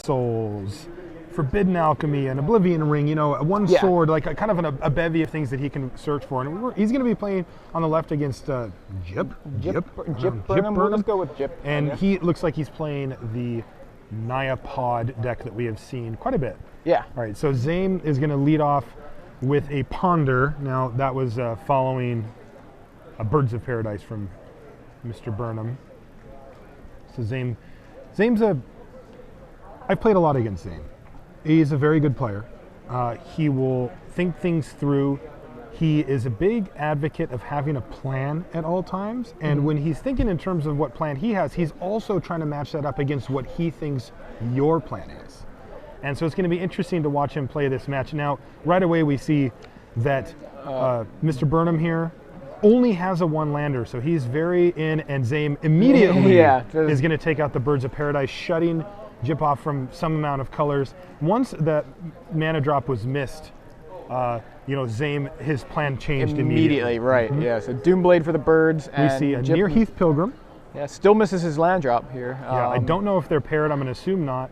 Souls, Forbidden Alchemy, and Oblivion Ring. You know, one sword, like kind of a bevy of things that he can search for. And he's going to be playing on the left against Jip Burnham. Let's go with Jip. And he looks like he's playing the Nyapod deck that we have seen quite a bit. Yeah. All right, so Zaiem is going to lead off with a Ponder. Now, that was following a Birds of Paradise from Mr. Burnham. So Zaim's I've played a lot against Zaiem. He's a very good player. He will think things through. He is a big advocate of having a plan at all times. And when he's thinking in terms of what plan he has, he's also trying to match that up against what he thinks your plan is. And so it's going to be interesting to watch him play this match. Now, right away we see that Mr. Burnham here only has a one-lander, so he's very in, and Zaiem immediately is going to take out the Birds of Paradise, shutting Jip off from some amount of colors. Once that mana drop was missed, Zaiem, his plan changed immediately. Right, yeah. So Doomblade for the birds. We see a Near Heath Pilgrim. Yeah, still misses his land drop here. Yeah, I don't know if they're paired. I'm going to assume not.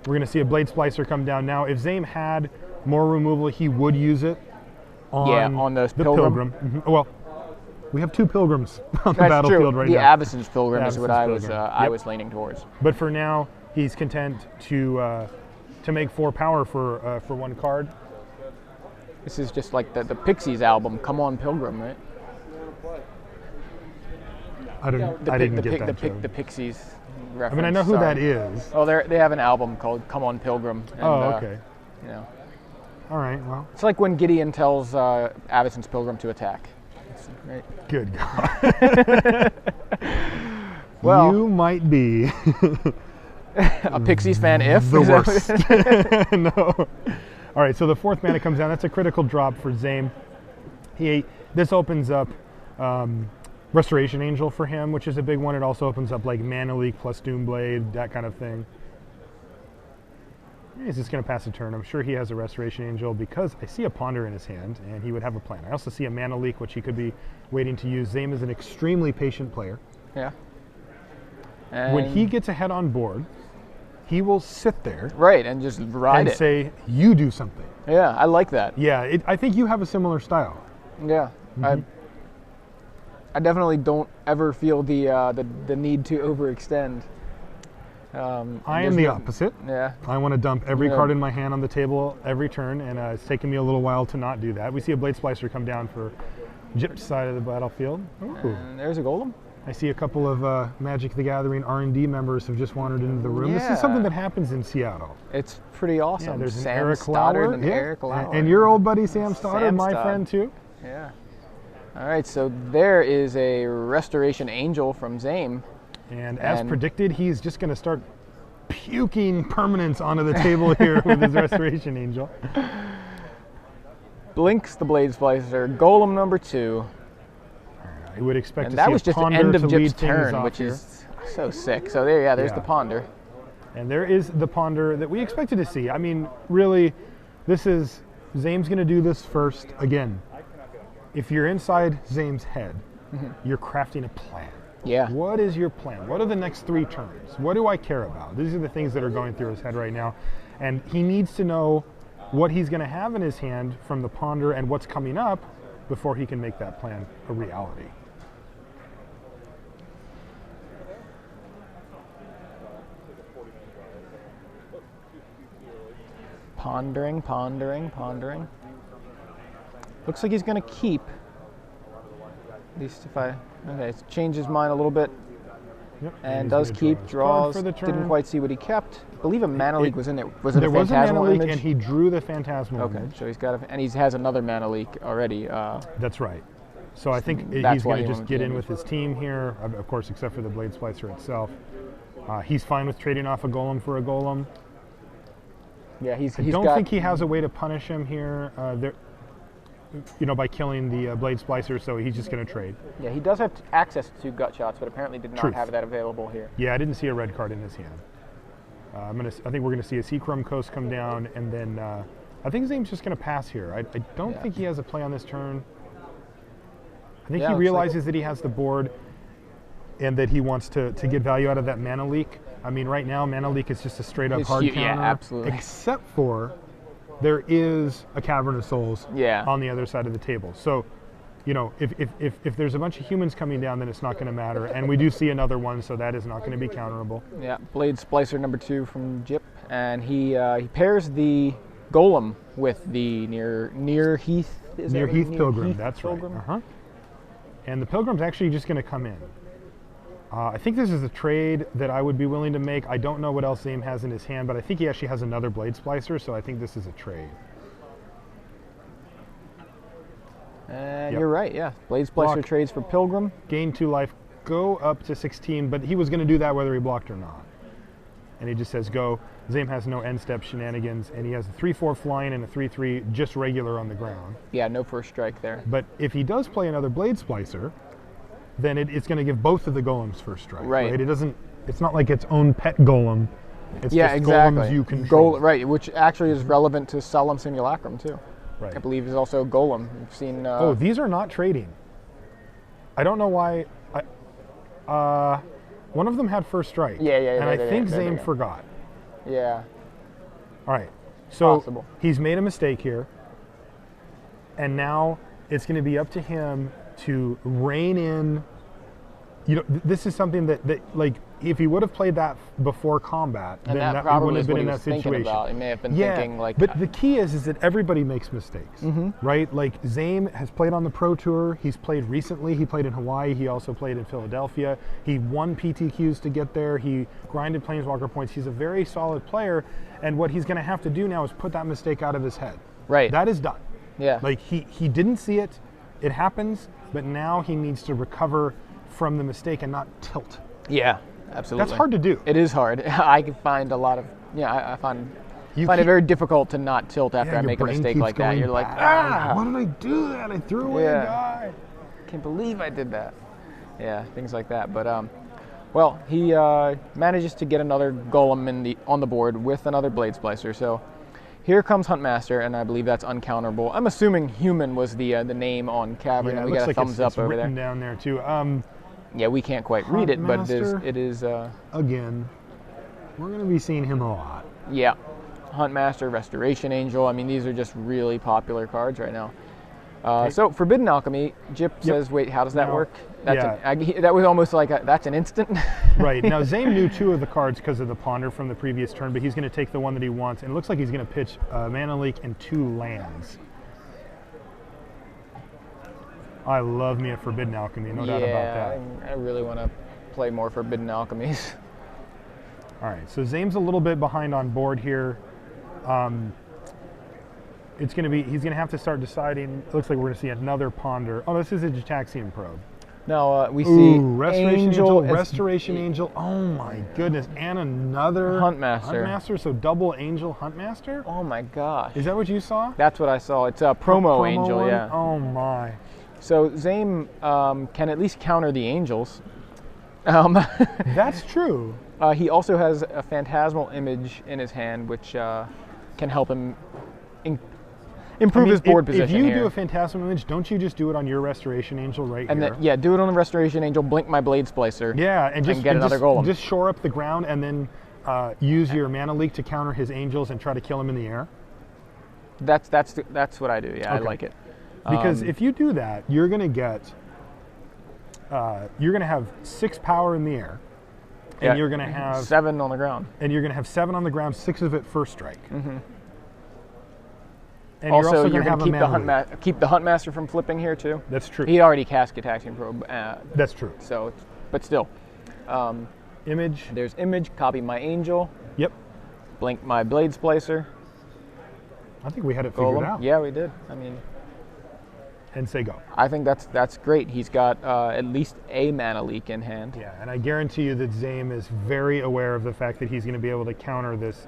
We're going to see a Blade Splicer come down now. If Zaiem had more removal, he would use it on the Pilgrim. Well, we have two Pilgrims on the battlefield right now. The Avacyn's Pilgrim is what I was leaning towards. But for now, he's content to make 4 power for one card. This is just like the Pixies album, Come On Pilgrim, right? I didn't get that joke. The Pixies reference. I mean, I know who that is. Oh, they have an album called Come On Pilgrim. And, okay. All right, well. It's like when Gideon tells Avacyn's Pilgrim to attack. Right? Good God. Well, you might be a Pixies fan if. The worst. No. All right, so the 4th mana comes down. That's a critical drop for Zaiem. This opens up Restoration Angel for him, which is a big one. It also opens up like Mana Leak plus Doomblade, that kind of thing. He's just going to pass a turn. I'm sure he has a Restoration Angel because I see a Ponder in his hand, and he would have a plan. I also see a Mana Leak, which he could be waiting to use. Zaiem is an extremely patient player. Yeah. And when he gets ahead on board, he will sit there. Right, and just ride and say, you do something. Yeah, I like that. Yeah, I think you have a similar style. Yeah. I definitely don't ever feel the need to overextend. I am the opposite. Yeah. I want to dump every card in my hand on the table every turn, and it's taken me a little while to not do that. We see a Blade Splicer come down for Jip's side of the battlefield. Ooh. And there's a Golem. I see a couple of Magic the Gathering R&D members have just wandered into the room. Yeah. This is something that happens in Seattle. It's pretty awesome. Yeah, there's Sam an Eric Stoddard Lauer. and Eric Lauer. And your old buddy Sam Stoddard, my friend too. Yeah. All right, so there is a Restoration Angel from Zaiem. And as predicted, he's just going to start puking permanents onto the table here with his Restoration Angel. Blinks the Blade Splicer, Golem number 2. I would expect and to that see was a just the Ponder end of to Jip's lead things turn, off which here. is so sick. So there's the Ponder. And there is the Ponder that we expected to see. I mean, really, Zaim's going to do this first. Again, if you're inside Zaim's head, you're crafting a plan. Yeah. What is your plan? What are the next 3 turns? What do I care about? These are the things that are going through his head right now. And he needs to know what he's going to have in his hand from the Ponder and what's coming up before he can make that plan a reality. Pondering. Looks like he's going to keep. At least if change his mind a little bit. Yep. And does keep, draws, didn't quite see what he kept. I believe a Mana Leak was in there. Was it a Phantasmal There was a Mana Leak, image? and he drew the Phantasmal Okay, image. so he's got and he has another Mana Leak already. That's right. So I think he's going to just get in with his team here, of course, except for the Blade Splicer itself. He's fine with trading off a Golem for a Golem. Yeah, I don't think he has a way to punish him here. By killing the Blade Splicer, so he's just going to trade. Yeah, he does have access to gut shots, but apparently did not have that available here. Yeah, I didn't see a red card in his hand. I think we're going to see a Seachrome Coast come down, and then I think Zaim's just going to pass here. I don't think he has a play on this turn. I think he realizes that he has the board. and that he wants to get value out of that mana leak. I mean, right now, mana leak is just a straight up hard counter. Yeah, absolutely. Except for there is a Cavern of Souls on the other side of the table. So, you know, if there's a bunch of humans coming down, then it's not going to matter. And we do see another one, so that is not going to be counterable. Yeah, Blade Splicer number 2 from Jip, and he pairs the Golem with the near Heath. Near Heath Pilgrim, that's Pilgrim? right. Uh-huh. And the Pilgrim's actually just going to come in. I think this is a trade that I would be willing to make. I don't know what else Zaiem has in his hand, but I think he actually has another Blade Splicer, so I think this is a trade. And you're right, yeah. Blade Splicer trades for Pilgrim. Gain 2 life, go up to 16, but he was going to do that whether he blocked or not. And he just says go. Zaiem has no end step shenanigans, and he has a 3/4 flying and a 3/3 just regular on the ground. Yeah, no first strike there. But if he does play another Blade Splicer, then it's going to give both of the golems first strike. Right. It doesn't. It's not like its own pet golem. It's just exactly. Golems you control. Right, which actually is relevant to Solemn Simulacrum too. Right. I believe is also Golem. You've seen. Oh, these are not trading. I don't know why. One of them had first strike. Yeah. And I think Zaiem forgot. Yeah. All right. So Possible. He's made a mistake here, and now it's going to be up to him to rein in. You know, this is something that like if he would have played that before combat, And then that he wouldn't probably have is been what in he that was thinking situation. about. He may have been Yeah, thinking like. but the key is that everybody makes mistakes, right? Like Zaiem has played on the Pro Tour. He's played recently. He played in Hawaii. He also played in Philadelphia. He won PTQs to get there. He grinded Planeswalker points. He's a very solid player, and what he's going to have to do now is put that mistake out of his head. Right. That is done. Yeah. Like he didn't see it. It happens, but now he needs to recover from the mistake and not tilt. Yeah, absolutely. That's hard to do. It is hard. I can find a lot of. I find it very difficult to not tilt after I make a mistake like that. You're like, why did I do that? I threw away a guy. Can't believe I did that. Yeah, things like that. But well, he manages to get another Golem on the board with another Blade Splicer. So here comes Huntmaster, and I believe that's uncounterable. I'm assuming Human was the name on Cavern, and we got a thumbs up over there. Written down there too. Yeah, we can't quite read it, but it is. Again, we're going to be seeing him a lot. Yeah, Huntmaster, Restoration Angel. I mean, these are just really popular cards right now. So Forbidden Alchemy, Jip says, wait, how does that work? That was almost like that's an instant. Right. Now, Zaiem knew 2 of the cards because of the Ponder from the previous turn, but he's going to take the one that he wants, and it looks like he's going to pitch Mana Leak and 2 lands. I love me a Forbidden Alchemy, no doubt about that. I really want to play more Forbidden Alchemies. All right, so Zaim's a little bit behind on board here. He's going to have to start deciding. It looks like we're going to see another Ponder. Oh, this is a Jitaxian Probe. No, we see Restoration Angel, Restoration Angel. Oh my goodness, and another Huntmaster. Huntmaster, so double Angel Huntmaster. Oh my gosh. Is that what you saw? That's what I saw. It's a promo Angel, one? yeah. Oh my. So Zaiem can at least counter the Angels. That's true. He also has a Phantasmal Image in his hand, which can help him improve his board position. If you do a Phantasmal Image, don't you just do it on your Restoration Angel right and here? Then, do it on the Restoration Angel, blink my Blade Splicer. Yeah, and get another Golem. Just shore up the ground and then use your Mana Leak to counter his Angels and try to kill him in the air? That's what I do, yeah, okay. I like it. Because if you do that, you're going to get, you're going to have 6 power in the air, and you're going to have 7 on the ground. And you're going to have 7 on the ground, 6 of it first strike. Mm-hmm. And also, you're going to keep the Huntmaster from flipping here too. That's true. He already cast Gitaxian Probe. That's true. So, but still. Image. There's Image. Copy my Angel. Yep. Blink my Blade Splicer. I think we had it figured out. Yeah, we did. I mean. And say go. I think that's great. He's got at least a Mana Leak in hand. Yeah, and I guarantee you that Zaiem is very aware of the fact that he's going to be able to counter this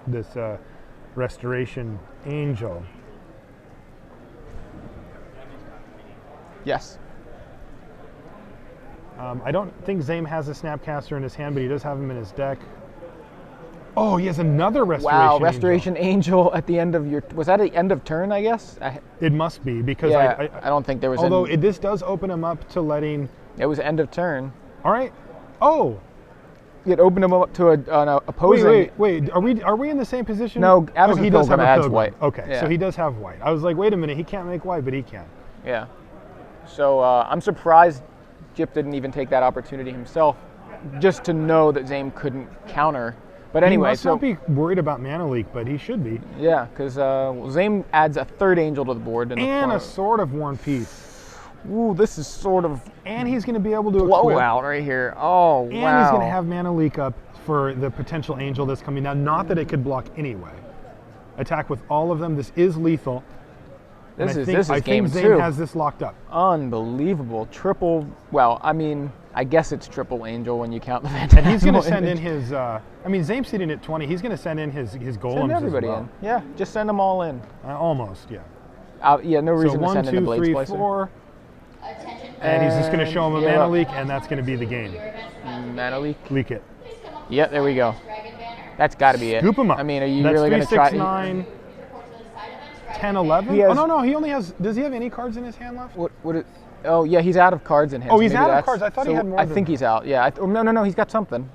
Restoration Angel. Yes. I don't think Zaiem has a Snapcaster in his hand, but he does have him in his deck. Oh, he has another Restoration Angel. Wow, Restoration Angel at the end of your... Was that the end of turn, I guess? It must be, because I don't think there was... Although this does open him up to letting... It was end of turn. All right. Oh, It opened him up to an opposing. wait. Are we in the same position? No, Oh, Absent he does have Pilgrim a adds pilgrim. white. Okay, Yeah. so he does have white. I was like, wait a minute, he can't make white, but he can. Yeah. So I'm surprised Jip didn't even take that opportunity himself, just to know that Zaiem couldn't counter. But anyway, he must not be worried about mana leak, but he should be. yeah, because Zaiem adds a third angel to the board And a Sword of Worn Peace. Ooh, this is sort of And he's going to be able to equip. blowout right here. Oh, And wow. he's going to have mana leak up for the potential angel that's coming down. Not that it could block anyway. Attack with all of them. This is lethal. This is I game think two. Zaiem has this locked up. Unbelievable. Triple, well, I mean, I guess it's triple angel when you count the Phantasmal. And he's going to send image. in his, Zaim's sitting at 20. He's going to send in his golems Send everybody as well. in. Yeah, just send them all in. Almost, yeah. Yeah, no reason So to 1, send in the 2, Blade 3, Splicer. 4. And he's just going to show him a yeah. mana leak, and that's going to be the game. Mana leak. Leak it. Yeah, there we go. That's got to be it. Scoop him up. I mean, are you That's really going to 3, try? 6, 9, 10, 11? He has- Oh, no, he only has, does he have any cards in his hand left? Oh, yeah, he's out of cards in hand. Oh, so he's maybe out of that's- cards. I thought he so had more I than think that. he's out. Yeah. No, he's got something.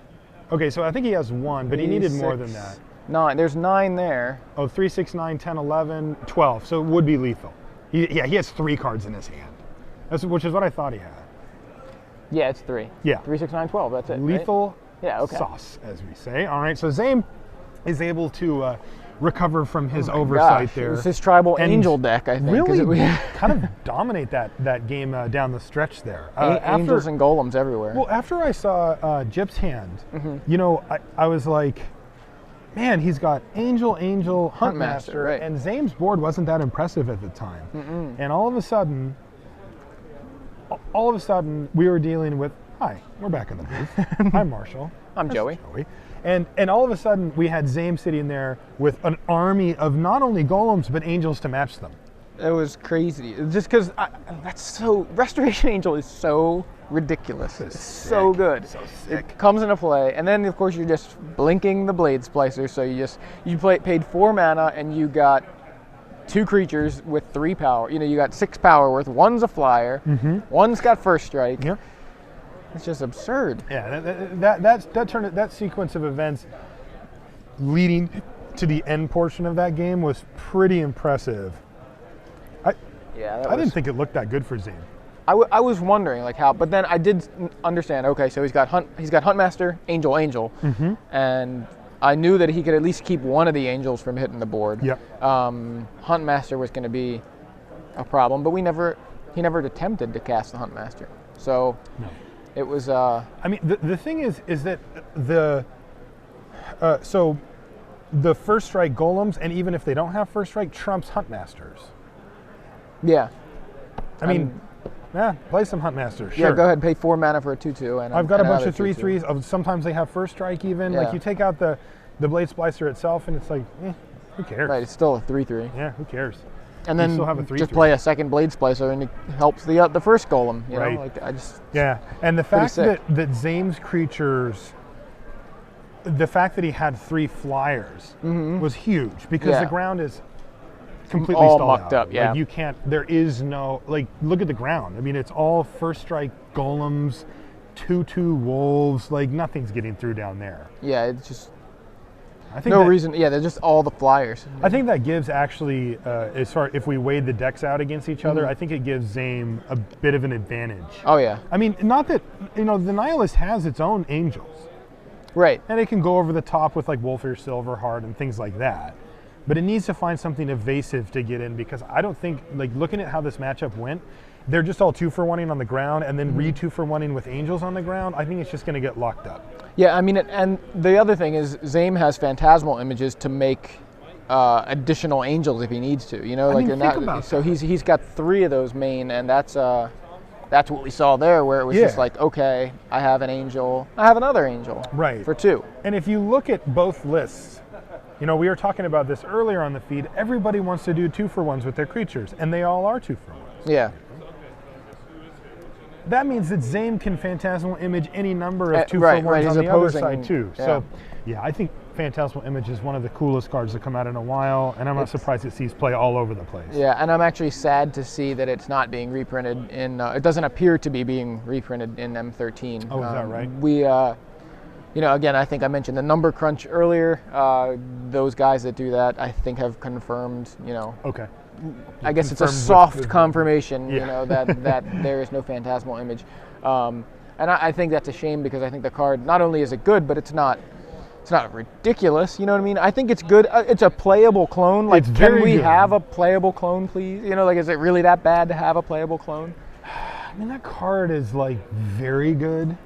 Okay, so I think he has 1, but he needed more than 6, that. 9. There's 9 there. Oh, 3, 6, 9, 10, 11, 12. So it would be lethal. He has 3 cards in his hand, which is what I thought he had. Yeah, it's 3. Yeah. 3, 6, 9, 12. That's it. right? Lethal Yeah, okay. sauce, as we say. All right, so Zaiem is able to recover from his Oh my oversight gosh, there. It's his tribal and angel deck, I think. 'cause Really it- kind of dominate that game down the stretch there. Angels and golems everywhere. Well, after I saw Jip's hand, Mm-hmm. I was like, man, he's got Angel, Huntmaster, Huntmaster, right. and Zaim's board wasn't that impressive at the time. And all of a sudden, we were dealing with, hi, we're back in the booth. Hi, Marshall. I'm That's Joey. And all of a sudden, we had Zaim sitting there with an army of not only golems, but angels to match them. It was crazy. Just because Restoration Angel is so ridiculous. It's so good. So sick. It comes into play, and then of course you're just blinking the Blade Splicer. So you paid 4 mana and you got 2 creatures with 3 power. You got 6 power worth. One's a flyer. One's got first strike. Yeah. It's just absurd. Yeah, that sequence of events leading to the end portion of that game was pretty impressive. Yeah, I didn't think it looked that good for Zaim. I was wondering like how, but then I did understand. Okay, so he's got Huntmaster, Angel, and I knew that he could at least keep one of the angels from hitting the board. Yep. Huntmaster was going to be a problem, but he never attempted to cast the Huntmaster. So it was. I mean, the thing is that so the first strike golems, and even if they don't have first strike, trumps Huntmasters. Yeah. I mean, play some Huntmasters. Yeah, Sure. go ahead, pay 4 mana for a 2/2, and I've got a bunch another of 3/3s. 2/2. Sometimes they have first strike even. Yeah. Like you take out the Blade Splicer itself, and it's like, who cares? Right, it's still a 3/3. Yeah, who cares? And You then still have a 3/3. just play a second Blade Splicer, and it helps the first golem. You Right. know, like I just. Yeah, and the fact sick. that Zaim's creatures, the fact that he had 3 flyers was huge because Yeah. the ground is completely All stalled mucked out. up, yeah. Like you can't. There is no look at the ground. I mean, it's all first strike golems, 2/2 wolves. Like nothing's getting through down there. Yeah, it's just I think no that, reason. Yeah, they're just all the flyers. I think that gives actually, as far if we weighed the decks out against each other, I think it gives Zaim a bit of an advantage. Oh yeah, I mean, not that the Nihilist has its own angels. right. And it can go over the top with like Wolfir Silverheart and things like that. But it needs to find something evasive to get in because I don't think, like looking at how this matchup went, they're just all 2-for-1ing on the ground and then 2-for-1ing with angels on the ground. I think it's just going to get locked up. Yeah, I mean, and the other thing is Zaim has phantasmal images to make additional angels if he needs to. You know, like mean, think about so that. he's got 3 of those main, and that's what we saw there, where it was just Yeah. like, okay, I have an angel, I have another angel, Right. for 2. And if you look at both lists, we were talking about this earlier on the feed. Everybody wants to do 2-for-1s with their creatures, and they all are 2-for-1s. Yeah, That means that Zaim can phantasmal image any number of Right, 2-for-1s right, on he's the other opposing- side too. yeah. So, yeah, I think Phantasmal Image is one of the coolest cards to come out in a while, and I'm not surprised it sees play all over the place. Yeah, and I'm actually sad to see that it's not being reprinted in. It doesn't appear to be being reprinted in M13. Oh, is that right? We, again, I think I mentioned the number crunch earlier. Those guys that do that, I think, have confirmed. Okay. I guess it's a Confirmed soft confirmation. Yeah. That there is no Phantasmal Image, and I think that's a shame because I think the card not only is it good, but it's not ridiculous. You know what I mean? I think it's good. It's a playable clone. Like, can we have a playable clone, please? Is it really that bad to have a playable clone? I mean, that card is like very good.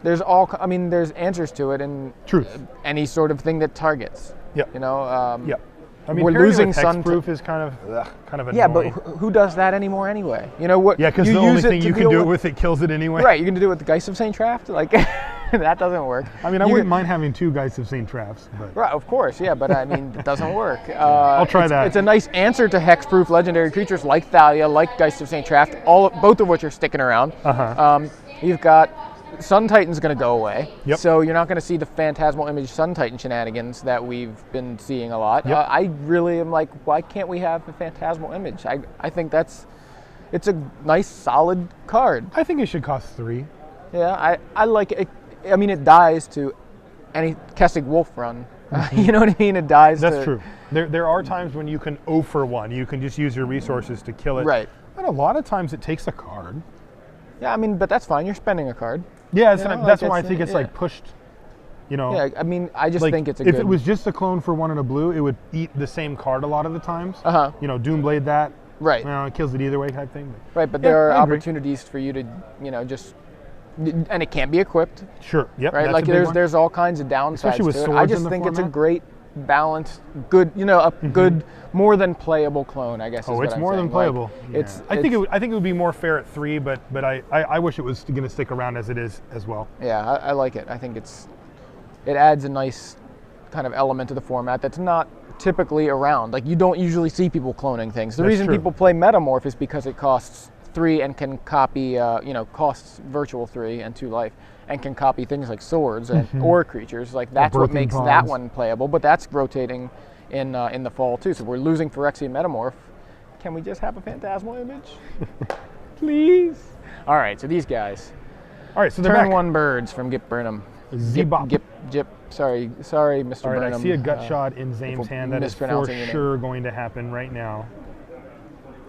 There's answers to it in Truth. Any sort of thing that targets. Yep. Yep. I mean, we're losing hexproof is kind of annoying. Yeah, but who does that anymore anyway? You know what? Yeah, because the only thing you can do it with it kills it anyway. Right, you can do it with the Geist of St. Traft. Like, that doesn't work. I mean, I wouldn't mind having 2 Geists of St. Trafts, but right, of course, yeah, but I mean, it doesn't work. I'll try that. It's a nice answer to hexproof legendary creatures like Thalia, like Geist of St. Traft, both of which are sticking around. You've got Sun Titan's going to go away, so you're not going to see the Phantasmal Image Sun Titan shenanigans that we've been seeing a lot. I really am like, why can't we have the Phantasmal Image? I think it's a nice, solid card. I think it should cost 3. Yeah, I like it. I mean, it dies to any Kessig Wolf run. You know what I mean? It dies. That's true. There are times when you can 0 for 1. You can just use your resources to kill it. Right. And a lot of times it takes a card. Yeah, I mean, but that's fine. You're spending a card. Yeah, that's why I think it's like pushed. Yeah, I mean, I just think it's a if good. it was just a clone for 1 and a blue, it would eat the same card a lot of the times. Doomblade that. Right. It kills it either way type thing. Right, but there are opportunities for you to, just, and it can't be equipped. Sure. Yep. Right. Like there's all kinds of downsides. Especially with to it. swords I just in the think format. it's a great, balanced, good. A good, more than playable clone. I guess. Is Oh, what it's I'm more saying. than playable. Like, I think it would be more fair at 3, but I wish it was going to stick around as it is as well. Yeah, I like it. I think it adds a nice kind of element to the format that's not typically around. Like, you don't usually see people cloning things. The reason people play Metamorph is because it costs 3 and can copy, costs virtual 3 and 2 life, and can copy things like swords or creatures. Like, that's what makes that one playable. But that's rotating in the fall too. So we're losing Phyrexian Metamorph. Can we just have a Phantasmal Image, please? All right. So these guys. All right. So they're Turn back. 1 birds from Gip Burnham. Zebop. Gip. Sorry, Mr. All right, Burnham. I see a gut shot in Zaim's hand. That is for sure going to happen right now.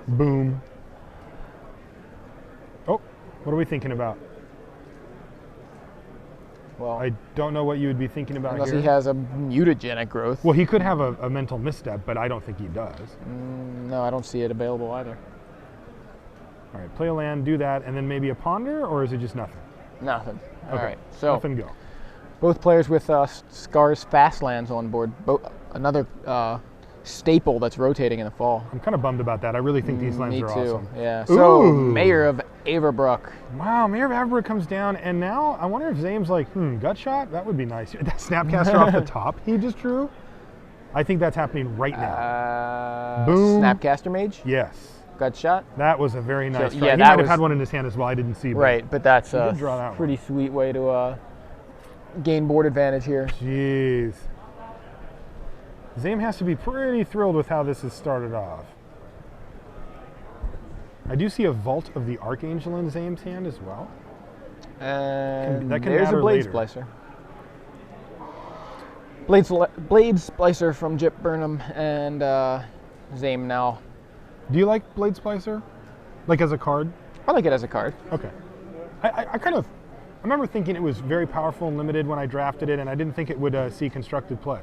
Boom. Oh, what are we thinking about? Well, I don't know what you would be thinking about unless here. he has a mutagenic growth. Well, he could have a mental misstep, but I don't think he does. No, I don't see it available either. All right, play a land, do that, and then maybe a ponder, or is it just nothing? Nothing. Okay. All right. So nothing go. Both players with Scar's fast lands on board. Another staple that's rotating in the fall. I'm kind of bummed about that. I really think these lands are awesome. Yeah. So Ooh. Mayor of Averbrook. Wow, Mayor of Averbrook comes down, and now I wonder if Zaim's like, gut shot? That would be nice. That Snapcaster off the top he just drew? I think that's happening right now. Boom. Snapcaster Mage? Yes. Gut shot? That was a very nice try. Yeah, he might have had one in his hand as well. I didn't see. Right, but that's a that pretty sweet way to gain board advantage here. Jeez. Zaim has to be pretty thrilled with how this has started off. I do see a Vault of the Archangel in Zaim's hand as well. And that can there's a matter Blade later. Splicer. Blade Splicer from Jip Burnham and Zaim now. Do you like Blade Splicer? Like as a card? I like it as a card. Okay. I remember thinking it was very powerful and limited when I drafted it, and I didn't think it would see constructed play.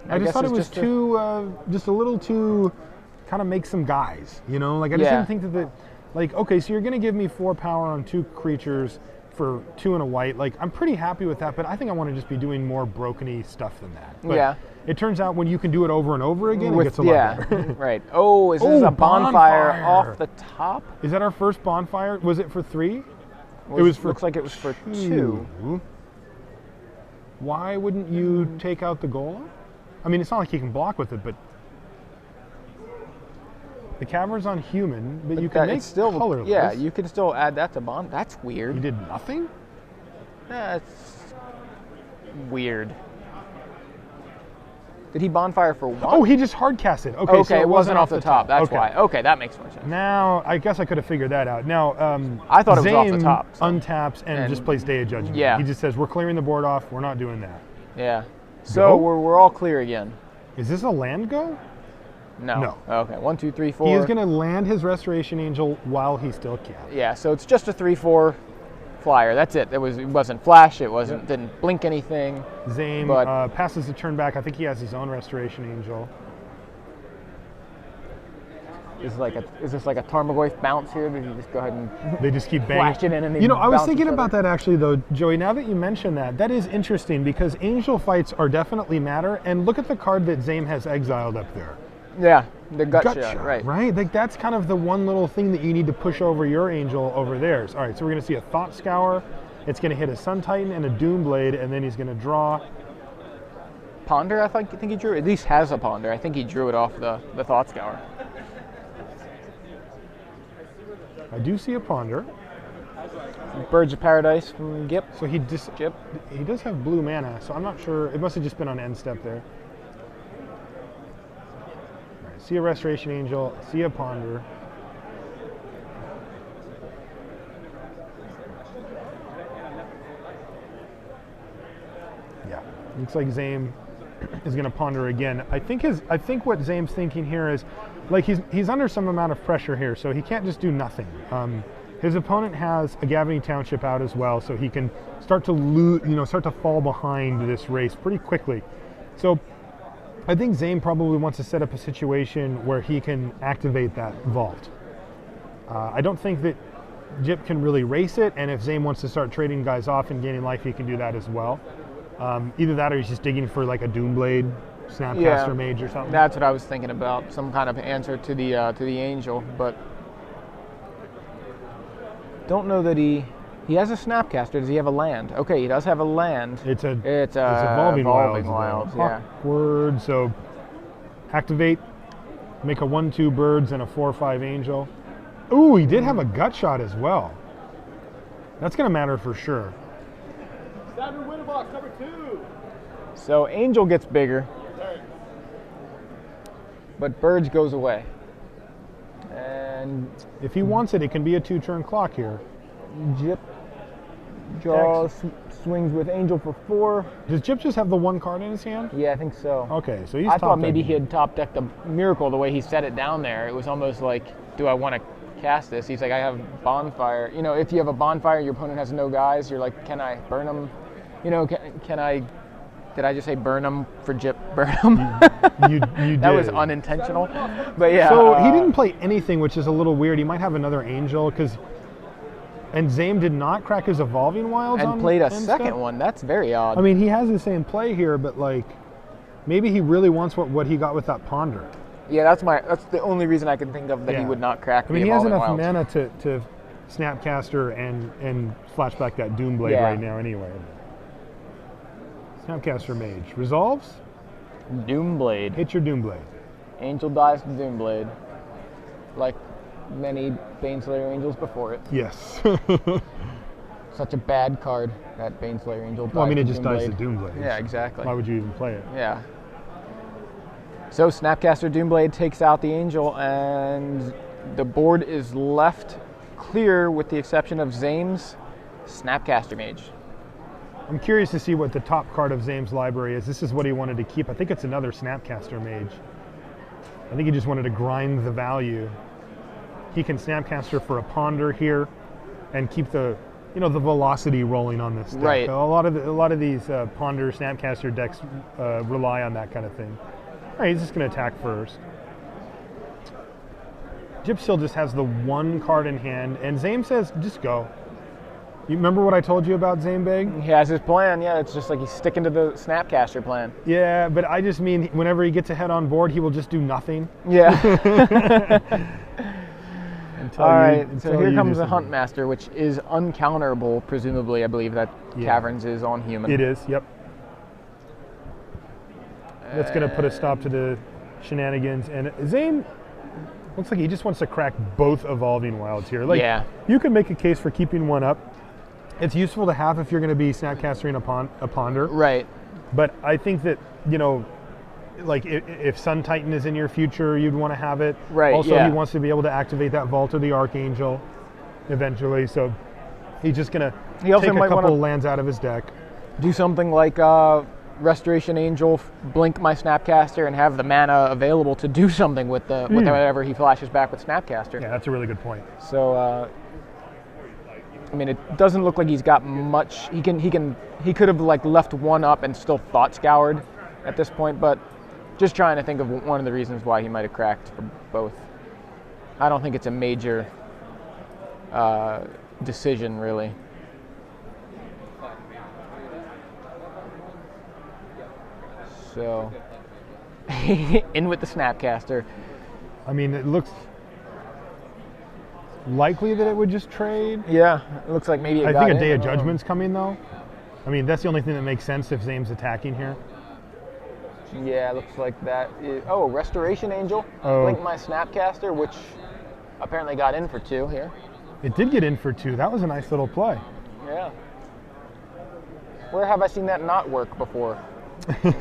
I just thought it was just a little too kind of make some guys, I just didn't think that okay, so you're going to give me 4 power on 2 creatures for 2 and a white. Like, I'm pretty happy with that, but I think I want to just be doing more broken-y stuff than that. But yeah. It turns out when you can do it over and over again, it gets a lot better. Right. Oh, is this a bonfire off the top? Is that our first bonfire? Was it for 3? Looks like it was for 2. Why wouldn't you take out the golem? I mean, it's not like you can block with it, but the cavern's on human, but you can make still colorless. Yeah, you can still add that to bond. That's weird. You did nothing? That's weird. Did he bonfire for one? Oh, he just hard cast it. Okay, Okay, so it wasn't off the top. That's okay. why. Okay, that makes more sense. Now, I guess I could have figured that out. Now, I thought it was off the Zaiem top, so. untaps and just plays Day of Judgment. Yeah. He just says, we're clearing the board off. We're not doing that. Yeah. So Go? we're all clear again. Is this a land go? No. No. Okay, 1, 2, 3, 4. He is going to land his Restoration Angel while he still can. Yeah, so it's just a 3/4 flyer. That's it. It wasn't flash. It wasn't didn't blink anything. Zaiem But- passes the turn back. I think he has his own Restoration Angel. Is this like a Tarmogoyf bounce here? Did you just go ahead and They just keep banging. flash it in and they You know, I was bounce thinking each about other? that actually, though, Joey. Now that you mention that, that is interesting because angel fights are definitely matter. And look at the card that Zaiem has exiled up there. Yeah, the gut shot, right? Right? Like that's kind of the one little thing that you need to push over your angel over theirs. All right, so we're going to see a Thought Scour. It's going to hit a Sun Titan and a Doom Blade, and then he's going to draw. Ponder, I think he drew. At least has a ponder. I think he drew it off the Thought Scour. I do see a Ponder. Birds of Paradise from Gip. So he does have blue mana, so I'm not sure. It must have just been on end step there. All right, see a Restoration Angel, see a Ponder. Yeah, looks like Zaiem is going to Ponder again. I think what Zaem's thinking here is, like he's under some amount of pressure here, so he can't just do nothing. His opponent has a Gavany Township out as well, so he can start to start to fall behind this race pretty quickly. So I think Zaiem probably wants to set up a situation where he can activate that vault. I don't think that Jip can really race it, and if Zaiem wants to start trading guys off and gaining life, he can do that as well. Either that or he's just digging for like a Doomblade, Snapcaster Mage or something. That's what I was thinking about, some kind of answer to the Angel, but don't know that he has a Snapcaster. Does he have a land? Okay, he does have a land. It's Evolving Evolving Wilds, yeah. Awkward, so activate, make a 1/2 birds and a 4/5 angel. Ooh, he did have a gut shot as well. That's going to matter for sure. Standard winner box number 2. So Angel gets bigger, but Birds goes away. And If he wants it, it can be a 2-turn clock here. Jip draws, swings with Angel for 4. Does Jip just have the one card in his hand? Yeah, I think so. Okay, so he's I thought top maybe decking. he had top decked a Miracle the way he set it down there. It was almost like, do I want to cast this? He's like, I have Bonfire. You know, if you have a Bonfire, your opponent has no guys, you're like, can I Burnham? You know, can I, did I just say Burnham for Jip Burnham? You did. That was unintentional. But yeah. So he didn't play anything, which is a little weird. He might have another angel, and Zaiem did not crack his Evolving Wilds and on played a end second step? one. That's very odd. I mean, he has the same play here, but like, maybe he really wants what he got with that Ponder. Yeah, that's the only reason I can think of that he Yeah. would not crack. I mean, the he has Evolving enough Wilds. mana to Snapcaster and flashback that Doomblade Yeah. right now anyway. Snapcaster Mage. Resolves? Doomblade. Hit your Doomblade. Angel dies to Doomblade, like many Baneslayer Angels before it. Yes. Such a bad card, that Baneslayer Angel dies Well, I mean, to it just dies to Doomblade. Doomblade. Yeah, exactly. Why would you even play it? Yeah. So Snapcaster Doomblade takes out the Angel, and the board is left clear with the exception of Zaem's Snapcaster Mage. I'm curious to see what the top card of Zaem's library is. This is what he wanted to keep. I think it's another Snapcaster Mage. I think he just wanted to grind the value. He can Snapcaster for a Ponder here and keep the velocity rolling on this deck. Right. A lot of these Ponder Snapcaster decks rely on that kind of thing. All right, he's just going to attack first. Jip still just has the one card in hand, and Zaiem says, just go. You remember what I told you about Zaiem Beg? He has his plan, yeah, it's just like he's sticking to the Snapcaster plan. Yeah, but I just mean whenever he gets ahead on board, he will just do nothing. Yeah. Until All right, you so here comes the disagree. Huntmaster, which is uncounterable, presumably. I believe that Caverns is on human. It is, yep. That's going to put a stop to the shenanigans. And Zaiem looks like he just wants to crack both Evolving Wilds here. Like, Yeah. you can make a case for keeping one up. It's useful to have if you're going to be Snapcastering a Ponder. Right. But I think that, like if Sun Titan is in your future, you'd want to have it. Right, Also, yeah. he wants to be able to activate that Vault of the Archangel eventually. So he's just going He to also take a might couple wanna- lands out of his deck. Do something like Restoration Angel, blink my Snapcaster, and have the mana available to do something with with whatever he flashes back with Snapcaster. Yeah, that's a really good point. So, I mean, it doesn't look like he's got much. He could have like left one up and still thought scoured at this point, but just trying to think of one of the reasons why he might have cracked for both. I don't think it's a major decision, really. So, in with the Snapcaster. I mean, it looks likely that it would just trade. Yeah, it looks like maybe it I got think a in. Day of Judgment's coming, though. I mean, that's the only thing that makes sense if Zaim's attacking here. Yeah, it looks like that. Oh, Restoration Angel. Oh. Blink my Snapcaster, which apparently got in for 2 here. It did get in for 2. That was a nice little play. Yeah. Where have I seen that not work before? Didn't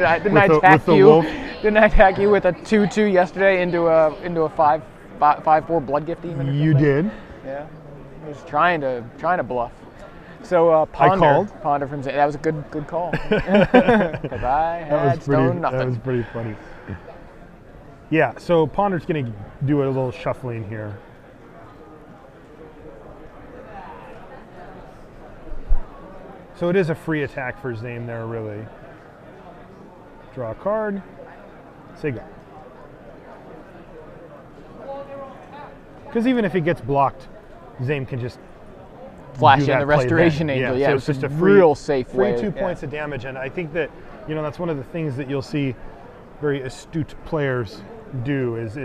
I attack the you? wolf? Didn't I attack you with a 2/2 yesterday into a 5/4 blood gift demon? Or You something? did. Yeah. I was trying to bluff. So Ponder. called. Ponder from Zaiem. That was a good call. Because I had stone nothing. That was pretty funny. Yeah, so Ponder's going to do a little shuffling here. So it is a free attack for Zaim there, really. Draw a card. Say go. Because even if it gets blocked, Zaim can just Flash do in that the play Restoration then. Angel. Yeah, Yeah, so it's it's just a a free, real safe free way. 2 Yeah. points of damage, and I think that that's one of the things that you'll see very astute players do is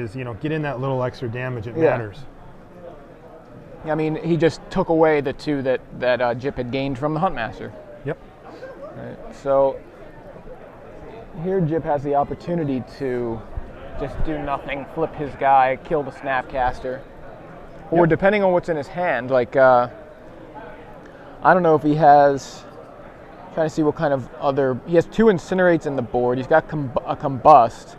get in that little extra damage. It Yeah. matters. I mean, he just took away the 2 that Jip had gained from the Huntmaster. Yep. Right. So here Jip has the opportunity to just do nothing, flip his guy, kill the Snapcaster, or Yep. depending on what's in his hand, like I don't know if he has. Trying to see what kind of other. He has 2 Incinerates in the board. He's got a Combust.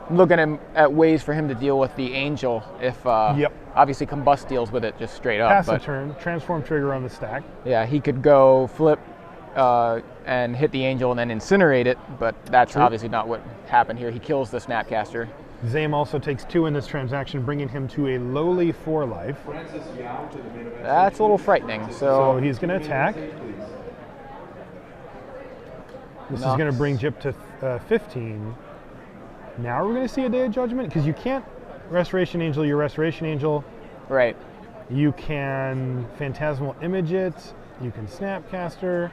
I'm looking at ways for him to deal with the Angel if Yep. obviously Combust deals with it just straight up. Pass a But turn. Transform trigger on the stack. yeah, he could go flip and hit the Angel and then incinerate it, but that's True. obviously not what happened here. He kills the Snapcaster. Zaim also takes 2 in this transaction, bringing him to a lowly 4 life. That's a little frightening. So So he's going to attack. This is going to bring Jip to 15. Now we're going to see a Day of Judgment because you can't Restoration Angel your Restoration Angel. right. You can Phantasmal Image it. You can Snapcaster.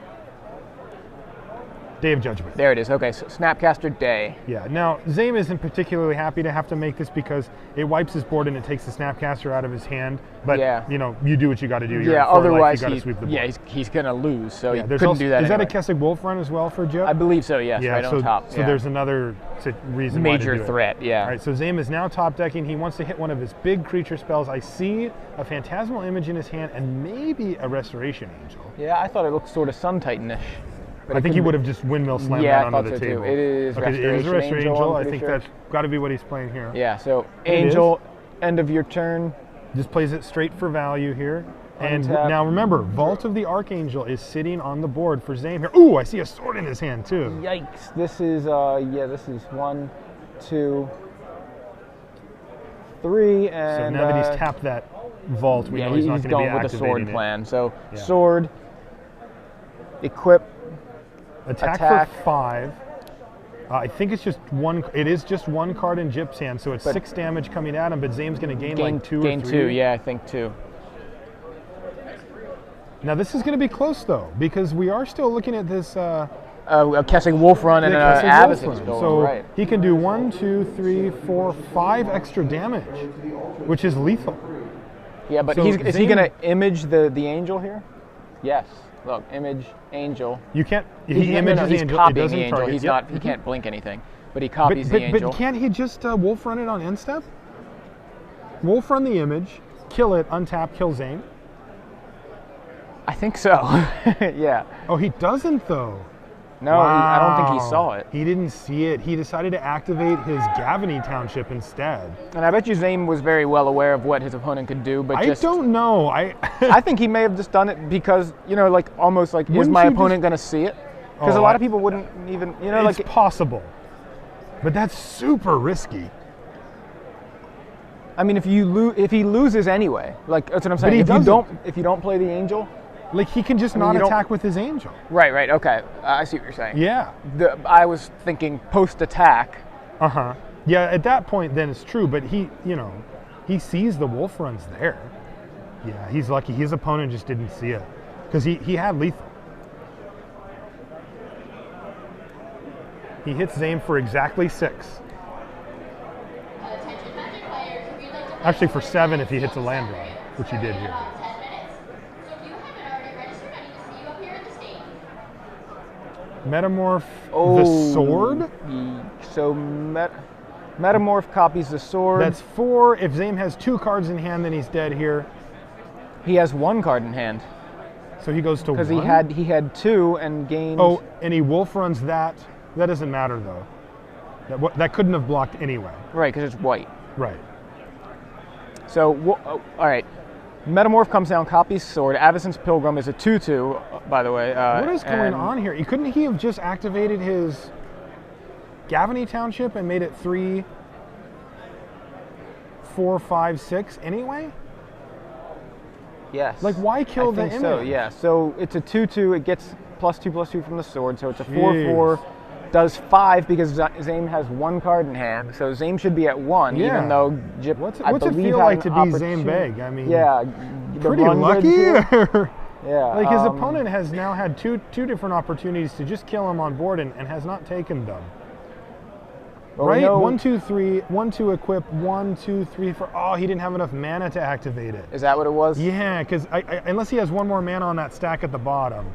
Day of Judgment. There it is. Okay, so Snapcaster Day. Yeah. Now Zaim isn't particularly happy to have to make this because it wipes his board and it takes the Snapcaster out of his hand. But Yeah. you do what you got to do. You're Yeah, at 4 life, otherwise you got to sweep the board. he's gonna lose. So he there's couldn't also, do that. Is anyway. that a Kessig Wolf run as well for Jip? I believe so. Yes, right so, on top. So yeah. there's another reason major why to do threat. It. Yeah. All right, so Zaim is now top decking. He wants to hit one of his big creature spells. I see a Phantasmal Image in his hand and maybe a Restoration Angel. Yeah, I thought it looked sort of Sun Titan-ish. But I it think could he be- would have just windmill slammed Yeah, I that thought onto the so too. table. It is okay, it is a Restoration Restoration Angel, Angel. I'm I pretty think sure. that's got to be what he's playing here. Yeah. So It Angel, end of your turn. Just plays it straight for value here. And Untap. now remember, Vault of the Archangel is sitting on the board for Zaim here. Ooh, I see a sword in his hand too. Yikes! This is this is 1, 2, 3, So and now that he's tapped that Vault, we yeah, know he's not he's going to be going with the sword activating it. plan. So Yeah. sword, equip. Attack Attack. for 5. I think it's just one. It is just one card in Jip's hand, so it's But- 6 damage coming at him. But Zaim's going to gain Gain like 2 gain or 3. 2. Yeah, I think 2. Now this is going to be close though, because we are still looking at this. A Kessig Wolf run and an Kessig Abyss Wolf run. Storm, So right? he can do 1, 2, 3, 4, 5 extra damage, which is lethal. Yeah, but So is he Zaim- going to image the angel here? Yes. Look, image angel. You can't. He He's- no, images no, the he's angel. It copying doesn't the angel. target. He's Yep. not. He can't blink anything, but he But, copies the angel. but can't he just Wolf run it on end step? Wolf run the image, kill it, untap, kill Zaim. I think so. Yeah. Oh, he doesn't though. No, I don't think he saw it. He didn't see it. He decided to activate his Gavany Township instead. And I bet you Zaiem was very well aware of what his opponent could do, but I don't know. I think he may have just done it because, like almost like, is my opponent going to see it? Because a lot of people wouldn't even, it's like possible. But that's super risky. I mean, if he loses anyway, like that's what I'm saying. If you don't play the angel, like he can just not attack with his angel. Right. Okay, I see what you're saying. Yeah. I was thinking post attack. Yeah. At that point, then it's true. But he sees the wolf runs there. Yeah. He's lucky. His opponent just didn't see it because he had lethal. He hits Zaiem for exactly 6. Actually, for 7 if he hits a land draw, which he did here. Metamorph the sword? So Metamorph copies the sword. That's 4. If Zaiem has 2 cards in hand, then he's dead here. He has 1 card in hand. So he goes to 1? Because he had 2 and gained... Oh, and he wolf runs that. That doesn't matter, though. That couldn't have blocked anyway. Right, because it's white. Right. So, all right. Metamorph comes down, copies sword. Avacyn's Pilgrim is a 2/2, by the way. What is going on here? Couldn't he have just activated his Gavany Township and made it 3, 4, 5, 6 anyway? Yes. Like, why kill the image? So, yeah. So it's a 2/2. It gets +2/+2 from the sword. So it's a 4/4. Does 5 because Zaiem has 1 card in hand. So Zaiem should be at 1, even though Jip, What's I it believe, feel like to be Zaiem Beg? I mean, yeah, pretty lucky. Yeah. Like his opponent has now had two different opportunities to just kill him on board and has not taken them. Well, right? 1, 2, 3, 1, 2 equip, 1, 2, 3 for. Oh, he didn't have enough mana to activate it. Is that what it was? Yeah, because unless he has 1 more mana on that stack at the bottom.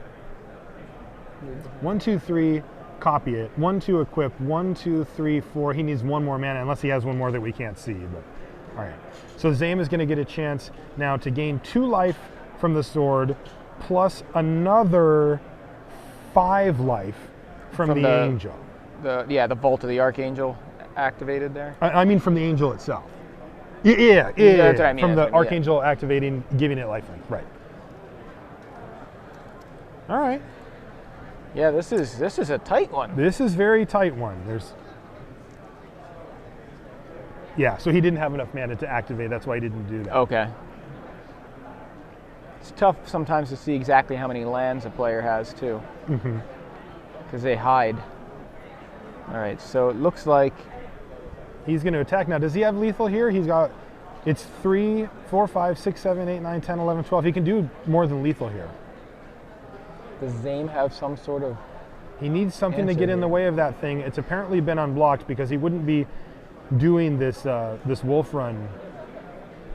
1, 2, 3. Copy it. 1, 2 equip. 1, 2, 3, 4. He needs 1 more mana unless he has 1 more that we can't see. But all right. So Zaiem is going to get a chance now to gain 2 life from the sword, plus another 5 life from the angel. The Vault of the Archangel activated there. I mean from the angel itself. Yeah. That's what I mean. From the Archangel activating, giving it lifelink. Right. All right. Yeah, this is a tight one. This is very tight one. So he didn't have enough mana to activate. That's why he didn't do that. Okay. It's tough sometimes to see exactly how many lands a player has too, because they hide. All right, so it looks like he's going to attack now. Does he have lethal here? It's 3, 4, 5, 6, 7, 8, 9, 10, 11, 12. He can do more than lethal here. Does Zaiem have some sort of... He needs something to get in the way of that thing. It's apparently been unblocked because he wouldn't be doing this wolf run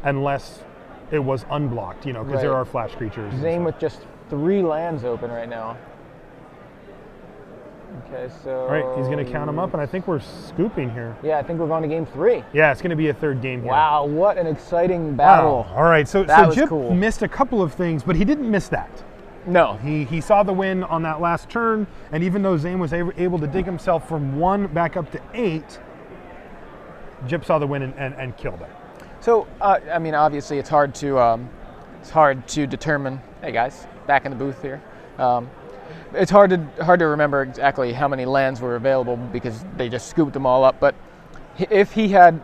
unless it was unblocked, because there are flash creatures. Zaiem with just 3 lands open right now. Okay, so... All right, he's going to count them up, and I think we're scooping here. Yeah, I think we're going to game 3. Yeah, it's going to be a 3rd game here. Wow, what an exciting battle. Wow. All right, so Jip cool. missed a couple of things, but he didn't miss that. No. He saw the win on that last turn, and even though Zaiem was able to dig himself from 1 back up to 8, Jip saw the win and killed him. So, I mean, obviously it's hard to determine. Hey guys, back in the booth here. It's hard to remember exactly how many lands were available because they just scooped them all up. But if he had,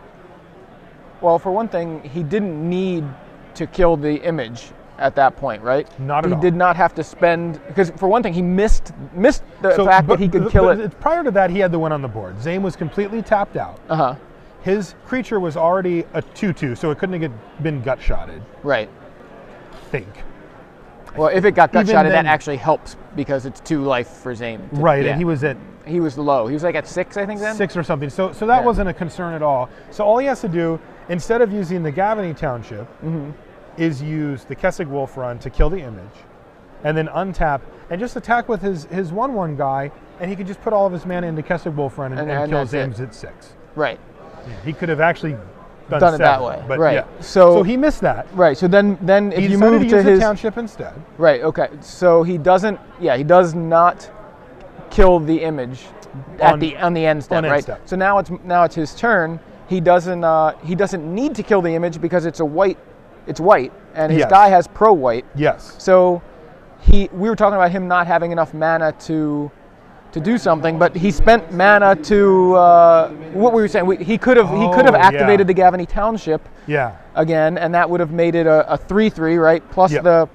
well, for one thing, he didn't need to kill the image at that point, right? Not at all. He did not have to spend, because for one thing, he missed the fact that he could kill it. Prior to that, he had the win on the board. Zaiem was completely tapped out. His creature was already a 2/2, so it couldn't have been gut shotted. Right. Think. Well, if it got gut shotted, that actually helps because it's 2 life for Zaiem. Right, and he was low. He was like at 6, I think then? 6 or something. So that wasn't a concern at all. So all he has to do, instead of using the Gavany Township, is use the Kessig Wolf Run to kill the image, and then untap and just attack with his 1/1 guy, and he could just put all of his mana into Kessig Wolf Run and kill Zaim's at 6. Right. Yeah, he could have actually done 7, it that way. But right. Yeah. So he missed that. Right. So then if he you move to use his his township instead. Right. Okay. So he does not kill the image on the end step, on end right? step. So now it's his turn. He doesn't need to kill the image because it's white, and his Yes. guy has pro white. Yes. So we were talking about him not having enough mana to do something, but he spent mana to what we were saying. He could have activated the Gavany Township Yeah. again, and that would have made it a 3/3, right? Plus Yep.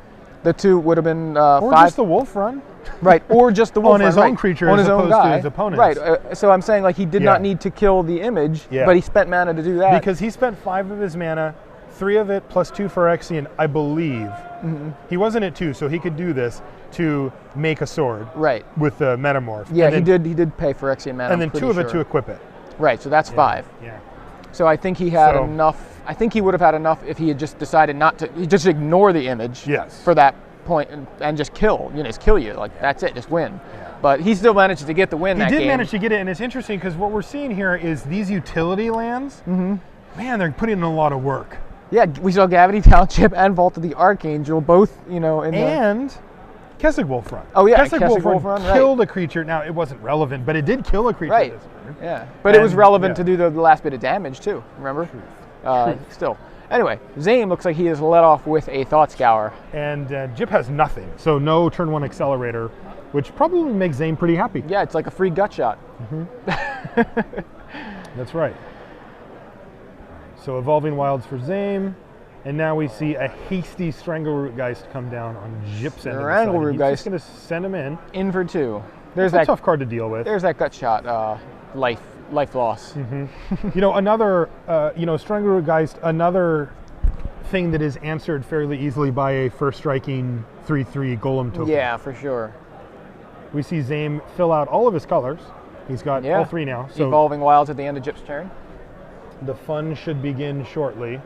the 2 would have been Or 5. just the wolf run. Right, or just the wolf On his run, own right, creature on as his own opposed to guy. his opponent's. Right, so I'm saying like he did Yeah. not need to kill the image, Yeah. but he spent mana to do that. Because he spent 5 of his mana, 3 of it plus 2 Phyrexian, I believe. Mm-hmm. He wasn't at 2, so he could do this to make a sword Right. with the Metamorph. Yeah, And then, he did pay Phyrexian mana. And then 2 of it to equip it. Right, so that's 5. Yeah. So I think he had So- enough. I think he would have had enough if he had just decided not to. He just ignore the image. Yes. For that point and just kill. Just kill you. Like that's it. Just win. Yeah. But he still managed to get the win. He that did game. manage to get it, and it's interesting because what we're seeing here is these utility lands, man, they're putting in a lot of work. Yeah, we saw Gavany Township and Vault of the Archangel both. In the. And Kessig Wolf Run. Oh, yeah, Kessig Kessig Wolf Wolf Run Run, right. killed a creature. Now, it wasn't relevant, but it did kill a creature Right. this turn. Yeah, but it was And, relevant yeah. to do the last bit of damage too. Remember? Still. Anyway, Zaiem looks like he is let off with a Thought Scour. And Jip has nothing, so no turn 1 accelerator, which probably makes Zaiem pretty happy. Yeah, it's like a free gut shot. That's right. So Evolving Wilds for Zaiem, and now we see a hasty Strangleroot Geist come down on Jip's end of the side. Strangleroot He's Geist. just going to send him in. In for 2. There's It's a that. tough card to deal with. There's that gut shot. Life loss. Another, Strangleroot Geist, another thing that is answered fairly easily by a first striking 3/3 Golem token. Yeah, for sure. We see Zaiem fill out all of his colors. He's got all 3 now. So Evolving Wilds at the end of Jip's turn. the fun should begin shortly.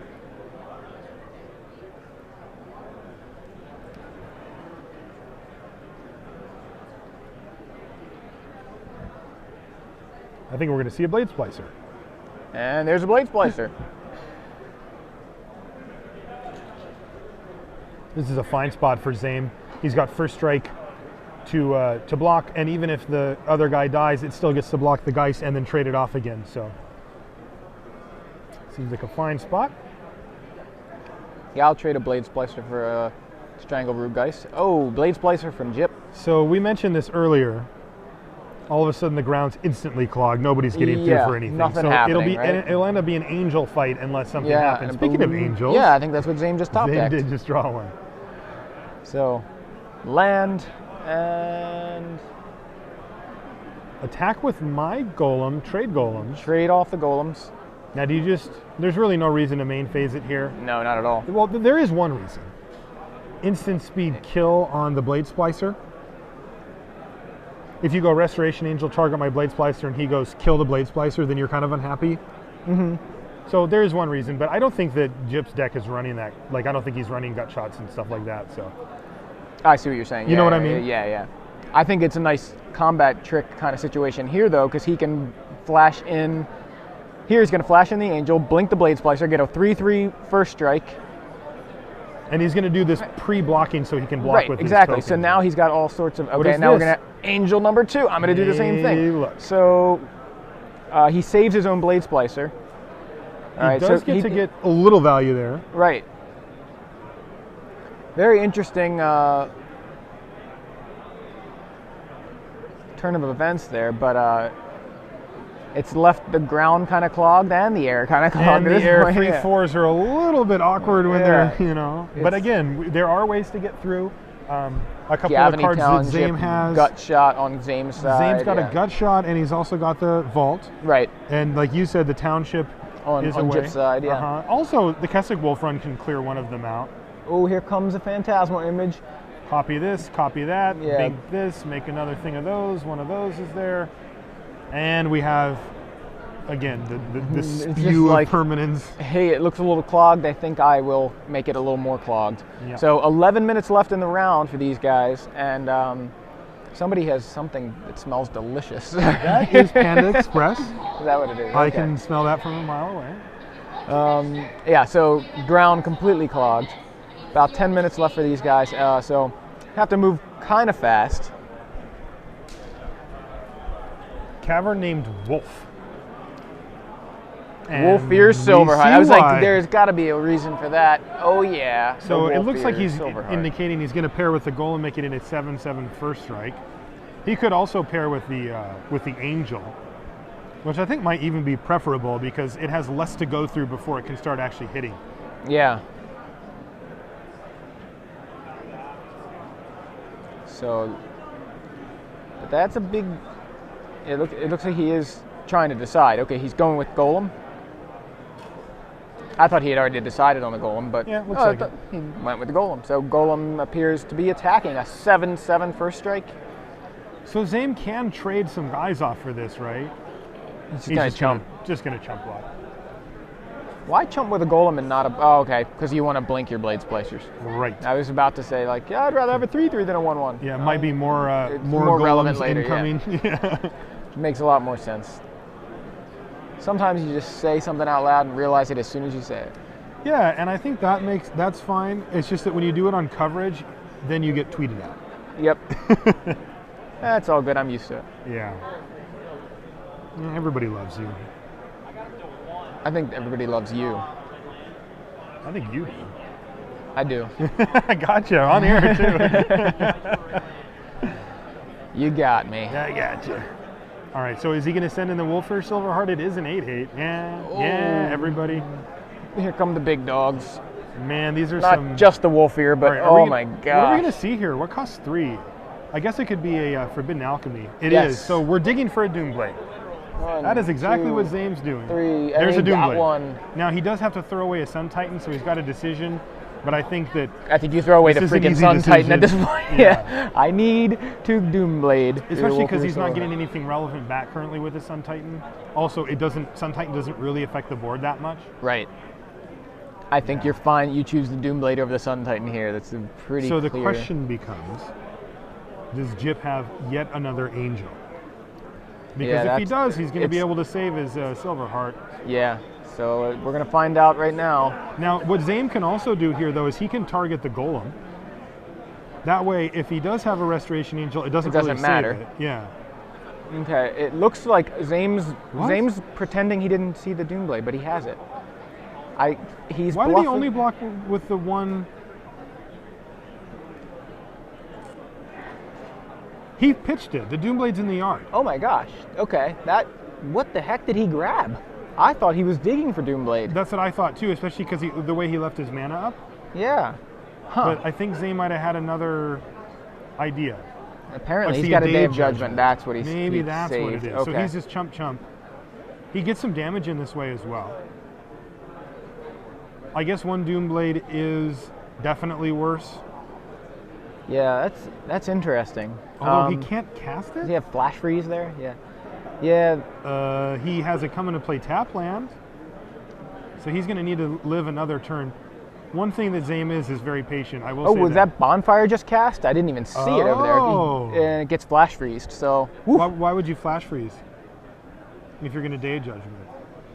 I think we're going to see a Blade Splicer. And there's a Blade Splicer. This is a fine spot for Zaiem. He's got first strike to block, and even if the other guy dies, it still gets to block the Geist and then trade it off again. So seems like a fine spot. Yeah, I'll trade a Blade Splicer for a Strangleroot Geist. Oh, Blade Splicer from Jip. So we mentioned this earlier. All of a sudden, the ground's instantly clogged. Nobody's getting through for anything. Nothing so happening, it'll right? it'll end up being an angel fight unless something Yeah. happens. and Speaking of boom. angels, Yeah, I think that's what Zaiem just top Zaiem decked. did just draw one. So, land and Attack with my golem, trade golems. trade off the golems. Now, there's really no reason to main phase it here. No, not at all. Well, there is one reason. Instant speed kill on the Blade Splicer. If you go Restoration Angel, target my Blade Splicer, and he goes kill the Blade Splicer, then you're kind of unhappy. So there is one reason, but I don't think that Jip's deck is running that. Like, I don't think he's running gut shots and stuff like that. So I see what you're saying. You know what I mean? Yeah. I think it's a nice combat trick kind of situation here, though, because he can flash in. Here he's going to flash in the Angel, blink the Blade Splicer, get a 3/3 first strike. and he's going to do this pre-blocking so he can block Right, with exactly. his So tokens. now he's got all sorts of. What Okay, is now we're this? going to Angel number 2. I'm going to do the same Hey, thing. look. So he saves his own Blade Splicer. All He does get to get a little value there. Right. Very interesting turn of events there, but it's left the ground kind of clogged and the air kind of clogged. And at the this air point, yeah. 3/4s are a little bit awkward when Yeah. they're, But It's- again, there are ways to get through. A couple Gavany of cards that Township, Zaiem has. gut shot on Zaim's side. Zaim's got yeah. a gut shot, and he's also got the vault. Right. And like you said, the township On is away. Jip's side, yeah. Also, the Kessig Wolf Run can clear one of them out. Oh, here comes a Phantasmal image. Copy this, copy that, Yeah. make this, make another thing of those. One of those is there. And we have, again, the It's just spew like- of permanence. Hey, it looks a little clogged. I think I will make it a little more clogged. Yeah. So 11 minutes left in the round for these guys, and somebody has something that smells delicious. That is Panda Express. Is that what it is? I Okay. can smell that from a mile away. Yeah, so ground completely clogged. About 10 minutes left for these guys, so have to move kind of fast. cavern named Wolf. Wolfier And Silverheart. we I was see like, why. there's got to be a reason for that. Oh yeah. So the it looks like Wolfier he's Silverheart. indicating he's going to pair with the Golem, make it in a 7/7 first strike. He could also pair with the Angel, which I think might even be preferable because it has less to go through before it can start actually hitting. Yeah. So, but that's a big. It looks like he is trying to decide. Okay, he's going with Golem. I thought he had already decided on the Golem, but Yeah, looks like it. he went with the Golem. So Golem appears to be attacking a 7/7 first strike. So Zaiem can trade some guys off for this, right? He's gonna chump. Just gonna chump block. Why chump with a Golem and not a? Oh, okay, because you want to blink your Blade Splicers. Right. I was about to say like, yeah, I'd rather have a 3/3 than a 1/1. Yeah, it might be more It's more more golems relevant later, yeah. incoming. Yeah. It makes a lot more sense. Sometimes you just say something out loud and realize it as soon as you say it. Yeah, and I think that's fine. It's just that when you do it on coverage, then you get tweeted at. Yep. That's all good. I'm used to it. Yeah. Everybody loves you. I think everybody loves you. I think you do. I do. I got you on air too. You got me. I got you. All right, so is he going to send in the Wolfier Silverheart? It is an 8/8. Yeah, everybody. Here come the big dogs. Man, these are Not some. just the Wolfier, but All right, oh my my god. What are we god. going to see here? What costs 3? I guess it could be a Forbidden Alchemy. It is. Yes. So we're digging for a Doomblade. That is exactly what Zaim's doing. 3. There's a and he got Doomblade. one. Now he does have to throw away a Sun Titan, so he's got a decision. But I think that I think you throw away the This is an freaking easy Sun Titan at this decision. point. Yeah. Yeah. I need to Doomblade. especially because he's not getting anything relevant back currently with the Sun Titan. Also, Sun Titan doesn't really affect the board that much. Right. I think you're fine. You choose the Doomblade over the Sun Titan here. That's a pretty So the clear. question becomes, does Jip have yet another Angel? Because Yeah, if he does, he's going to be it's- able to save his Silverheart. Yeah. So we're gonna find out right now. Now, what Zaim can also do here, though, is he can target the Golem. That way, if he does have a Restoration Angel, it doesn't really matter. save it. Yeah. Okay. It looks like Zaim's What? pretending he didn't see the Doomblade, but he has it. He's Why did bluffing. he only block with the one? He pitched it. The Doomblade's in the yard. Oh my gosh. Okay. What the heck did he grab? I thought he was digging for Doomblade. That's what I thought too, especially because the way he left his mana up. Yeah. Huh. But I think Zaim might have had another idea. Apparently I he's see got a a Day of Judgment. That's what he's Maybe that's what it saved. is. Okay. So he's just chump. He gets some damage in this way as well. I guess one Doomblade is definitely worse. Yeah, that's interesting. Although he can't cast Does it? he have Flash Freeze there? Yeah. Yeah. He has it coming to play tap land. So he's going to need to live another turn. One thing that Zaim is very patient. I will Oh, say was that Bonfire just cast? I didn't even see it over Oh. there. And it gets Flash Freezed, so. Woof. Why would you flash freeze if you're going to Day of Judgment?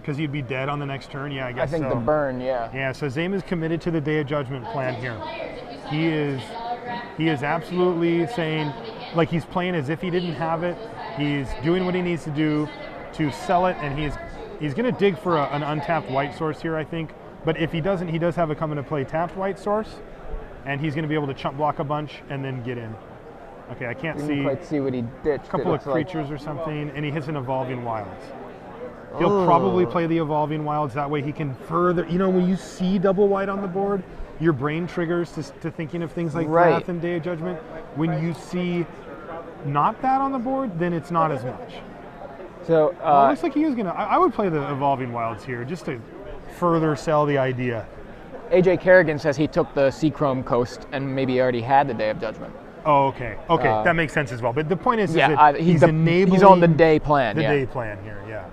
Because you'd be dead on the next turn? Yeah, I I guess think so. the burn, yeah. Yeah, so Zaim is committed to the Day of Judgment plan here. He is absolutely saying, like he's playing as if he didn't have it. He's doing what he needs to do to sell it, and he's going to dig for an untapped white source here, I think. But if he doesn't, he does have a come into play tapped white source, and he's going to be able to chump block a bunch and then get in. Okay, I can't Didn't see quite see what he ditched. a couple It of looks like. creatures or something, and he hits an Evolving Wilds. He'll probably play the Evolving Wilds. That way he can further, when you see double white on the board, your brain triggers to thinking of things like Right. Wrath and Day of Judgment. When you see not that on the board, then it's not as much. So, It looks like he is going to, I would play the Evolving Wilds here just to further sell the idea. AJ Kerrigan says he took the Seachrome Coast and maybe already had the Day of Judgment. Oh, okay. That makes sense as well. But the point is Yeah, that he's enabling he's on the day plan. the yeah. day plan here, yeah.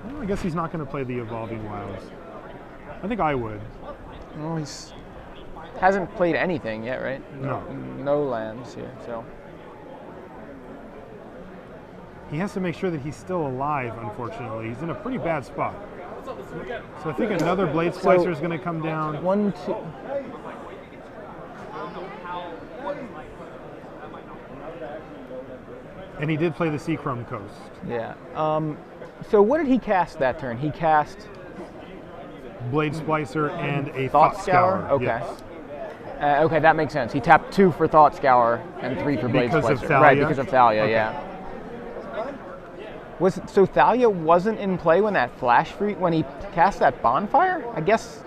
Well, I guess he's not going to play the Evolving Wilds. I think I would. Well, he's hasn't played anything yet, right? No. No lands here, so. He has to make sure that he's still alive, unfortunately. He's in a pretty bad spot. So I think another Blade Splicer is going to come down. 1, 2. And he did play the Seachrome Coast. Yeah. So what did he cast that turn? He cast Blade Splicer and a Thought Scour? Okay. Yes. Okay, that makes sense. He tapped 2 for Thought Scour and 3 for Blade Because of Splicer. Thalia? Right, because of Thalia, Okay. yeah. So Thalia wasn't in play when that when he cast that Bonfire? I guess,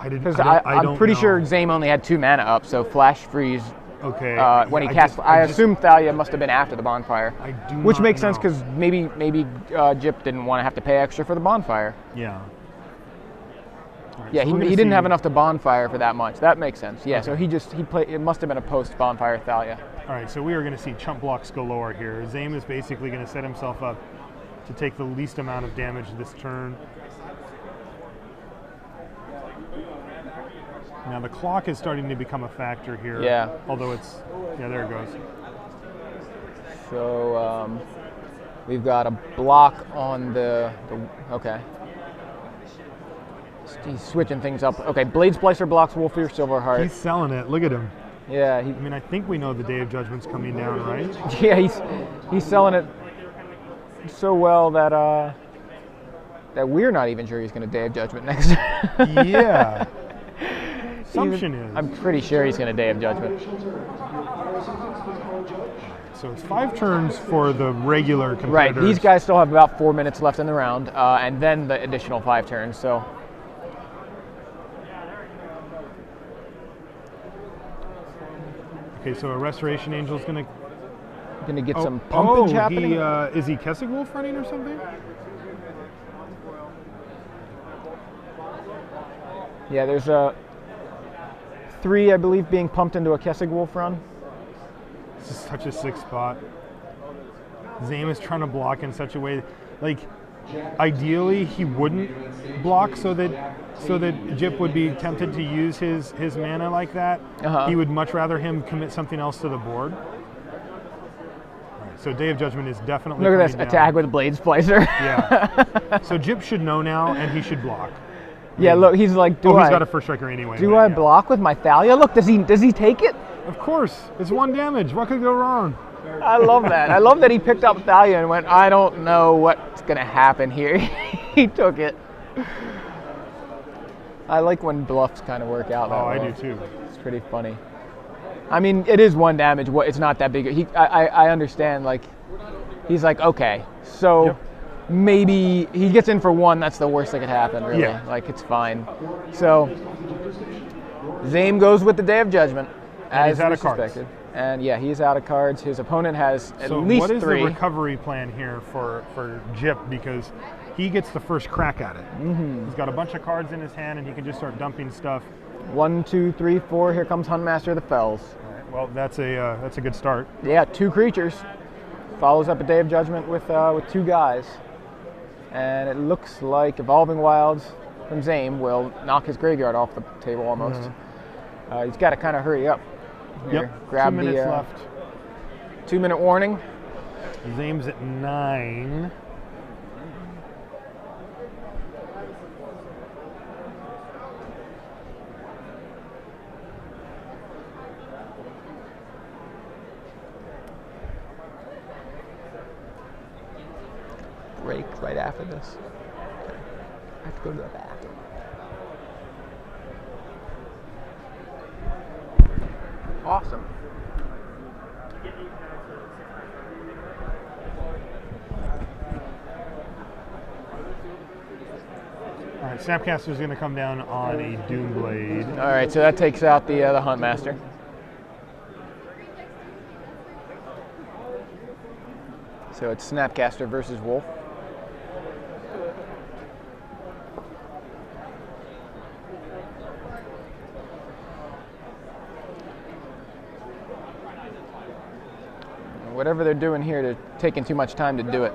because I'm pretty sure Zaiem only had 2 mana up, so Flash Freeze. Okay. When he cast, I assume Thalia must have been after the Bonfire, which makes sense because maybe Jip didn't want to have to pay extra for the Bonfire. Yeah. Right, Yeah, so he didn't have enough to Bonfire for that much. That makes sense. Yeah, so he played. It must have been a post Bonfire Thalia. All right, so we are going to see chump blocks galore here. Zaiem is basically going to set himself up to take the least amount of damage this turn. Now the clock is starting to become a factor here. Yeah. Although there it goes. So we've got a block on the okay. He's switching things up. Okay, Blade Splicer blocks Wolfear Silverheart. He's selling it. Look at him. Yeah. I mean, I think we know the Day of Judgment's coming down, right? Yeah, he's selling it so well that we're not even sure he's going to Day of Judgment next. Yeah. Assumption is. I'm pretty sure he's going to Day of Judgment. So it's 5 turns for the regular competitors. Right. These guys still have about 4 minutes left in the round, and then the additional 5 turns. So. Okay, so a Restoration Angel's going to get some pumpage happening. Is he Kessig Wolf running or something? Yeah, there's a 3, I believe, being pumped into a Kessig Wolf run. This is such a sick spot. Zaiem is trying to block in such a way, like, ideally he wouldn't block so that Jip would be tempted to use his mana like that. He would much rather him commit something else to the board. Right, so Day of Judgment is definitely Look at this down. attack with Blade Splicer. Yeah. So Jip should know now, and he should block. Yeah, look, he's like, he's got a first striker anyway. Do I block with my Thalia? Look, does he take it? Of course, it's 1 damage. What could go wrong? I love that. I love that he picked up Thalia and went, I don't know what's gonna happen here. He took it. I like when bluffs kind of work out that way. I do too. It's pretty funny. I mean, it is 1 damage. It's not that big. I understand. Like, he's like, okay, so maybe he gets in for 1. That's the worst that could happen, really. Yeah. Like, it's fine. So Zaiem goes with the Day of Judgment, as he's out of suspected. cards. And yeah, he's out of cards. His opponent has at So least what is 3. the recovery plan here for Jip, because he gets the first crack at it. He's got a bunch of cards in his hand, and he can just start dumping stuff. 1, 2, 3, 4. Here comes Huntmaster of the Fells. All right, well, that's a good start. Yeah, 2 creatures. Follows up a Day of Judgment with 2 guys. And it looks like Evolving Wilds from Zaiem will knock his graveyard off the table almost. He's got to kind of hurry up. Here, Yep, grab 2 minutes the left. 2-minute warning. Zaim's at 9. Break right after this. Okay. I have to go to the bathroom. Awesome. All right, Snapcaster's going to come down on a Doomblade. All right, so that takes out the Huntmaster. So it's Snapcaster versus Wolf. Whatever they're doing here, they're taking too much time to do it.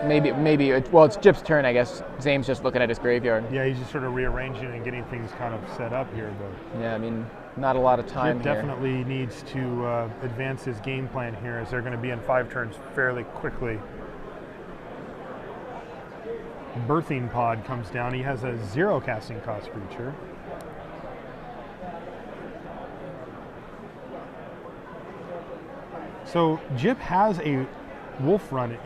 Maybe it's Jip's turn, I guess. Zaim's just looking at his graveyard. Yeah, he's just sort of rearranging and getting things kind of set up here, but Yeah, I mean, not a lot of time Jip here. definitely needs to advance his game plan here, as they're going to be in 5 turns fairly quickly. Birthing Pod comes down. He has a 0 casting cost creature. So Jip has a wolf run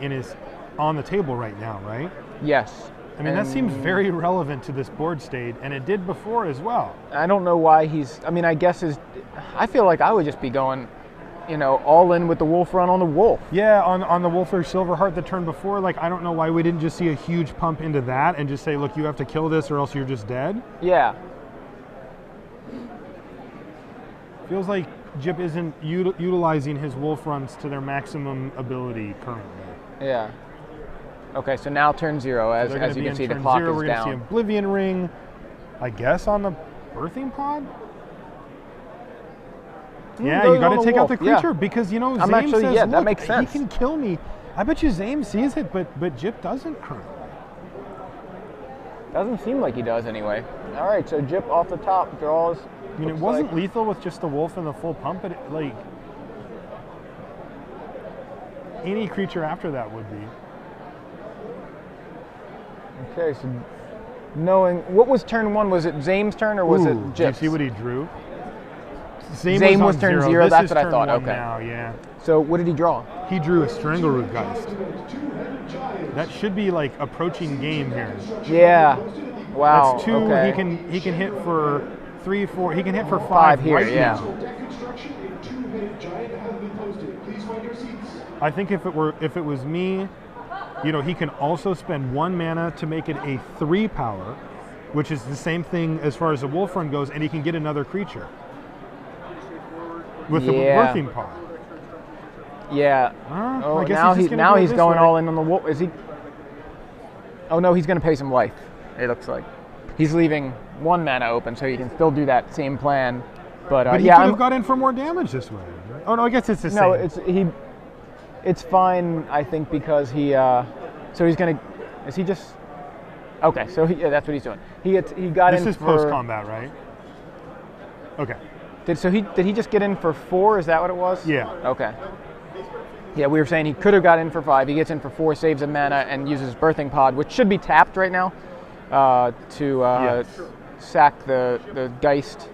on the table right now, right? Yes. I mean, that seems very relevant to this board state, and it did before as well. I don't know why I mean, I guess I feel like I would just be going, all in with the wolf run on the wolf. Yeah, on the wolf or Silverheart the turn before, like, I don't know why we didn't just see a huge pump into that and just say, look, you have to kill this or else you're just dead. Yeah. Feels like Jip isn't utilizing his wolf runs to their maximum ability currently. Yeah. Okay, so now turn 0, as you can see, the clock is we're down. We're going to see Oblivion Ring, I guess, on the birthing pod? Yeah, you got to take out the creature because, Zaiem says, that look, makes sense. He can kill me. I bet you Zaiem sees it, but Jip doesn't currently. Doesn't seem like he does anyway. All right, so Jip off the top draws. I mean, it wasn't lethal with just the wolf and the full pump, but any creature after that would be. Okay, so knowing what was turn 1, was it Zaim's turn or was it Jip's? Did you see what he drew? Zaiem was turn 0. That's what I thought. Okay. Now, yeah. So what did he draw? He drew a Strangleroot Geist. That should be like approaching game here. Yeah. Wow. That's 2. Okay. He can hit for 3, 4. He can hit for 5, 5 here. right Yeah. now. I think if it was me, he can also spend 1 mana to make it a 3 power, which is the same thing as far as the wolf run goes, and he can get another creature with the birthing pod. Yeah. I guess now he's going way. all in on the wolf. Is he? Oh no, he's going to pay some life. It looks like he's leaving 1 mana open, so he can still do that same plan. But he could have got in for more damage this way. Right? Oh no, I guess it's the same. No, it's fine, I think, because he. So he's gonna. Is he just? Okay, so that's what he's doing. He got in. This is post combat, right? Okay. Did he just get in for 4? Is that what it was? Yeah. Okay. Yeah, we were saying he could have got in for 5. He gets in for 4, saves a mana, and uses Birthing Pod, which should be tapped right now, to sack the Geist.